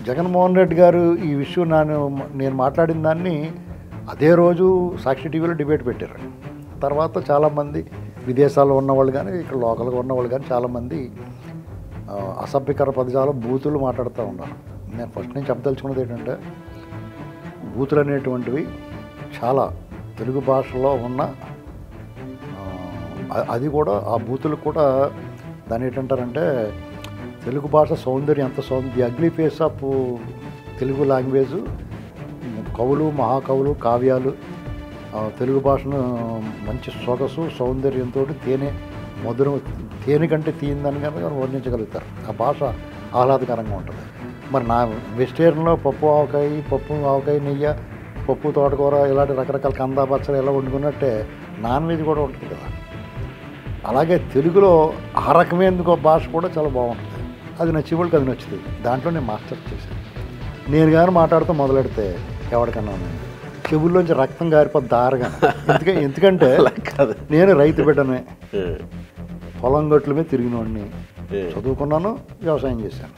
జగన్మోహన్ రెడ్డి గారు ఈ విషయం నేను మాట్లాడిన దాన్ని అదే రోజు సాక్షి టీవీలో డిబేట్ పెట్టారు. తర్వాత చాలామంది విదేశాల్లో ఉన్నవాళ్ళు కానీ ఇక్కడ లోకల్గా ఉన్నవాళ్ళు కానీ చాలామంది అసభ్యకర పదజాలం బూతులు మాట్లాడుతూ ఉన్నారు. నేను ఫస్ట్ నుంచి చెప్పదలుచుకున్నది ఏంటంటే, బూతులు అనేటువంటివి చాలా తెలుగు భాషలో ఉన్న అది కూడా ఆ బూతులు కూడా దాన్ని ఏంటంటారంటే తెలుగు భాష సౌందర్యం ఎంత the ugly face of Telugu language. కవులు, మహాకవులు, కావ్యాలు తెలుగు భాషను మంచి సొగసు సౌందర్యంతో మధురం తేనె కంటే తీయిందని కనుక వర్ణించగలుగుతారు. ఆ భాష ఆహ్లాదకరంగా ఉంటుంది. మరి నా వెజిటేరియన్లో పప్పు ఆవకాయ నెయ్యి, పప్పు తోటకూర ఇలాంటి రకరకాల కందా పచ్చలు ఎలా వండుకున్నట్టే నాన్ వెజ్ కూడా ఉంటుంది కదా. అలాగే తెలుగులో ఆ రకమైన భాష కూడా చాలా బాగుంటుంది. అది నచ్చి వాళ్ళకి అది నచ్చుతుంది. దాంట్లో నేను మాస్టర్ చేశాను. నేను కానీ మాట్లాడుతూ మొదలెడితే ఎవరికన్నా చెవుల్లోంచి రక్తం గారిపోద్ది దారగా. ఎందుకంటే నేను రైతు బిడ్డనే, పొలం గట్ల మీద తిరిగినవాడిని, చదువుకున్నాను, వ్యవసాయం చేశాను.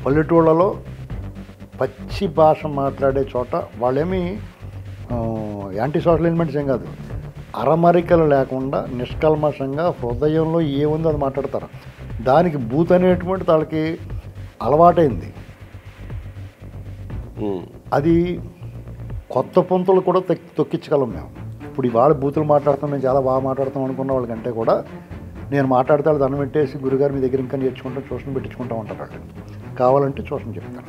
పల్లెటూళ్ళలో పచ్చి భాష మాట్లాడే చోట వాళ్ళేమీ యాంటీ సోషల్ ఎలిమెంట్స్ ఏం కాదు, అరమరికలు లేకుండా నిష్కల్మషంగా హృదయంలో ఏముందో అది మాట్లాడతారు. దానికి బూత్ అనేటువంటి వాళ్ళకి అలవాటైంది. అది కొత్త పొంతులు కూడా తొక్కించగలం మేము. ఇప్పుడు ఇవాళ బూతులు మాట్లాడుతాం, మేము చాలా బాగా మాట్లాడతాం అనుకున్న వాళ్ళకంటే కూడా నేను మాట్లాడితే దండం పెట్టేసి గురుగారు మీ దగ్గర ఇంకా నేర్చుకుంటాం, ట్యూషన్ పెట్టించుకుంటాం అంటారు వాళ్ళు. కావాలంటే ట్యూషన్ చెప్తాను.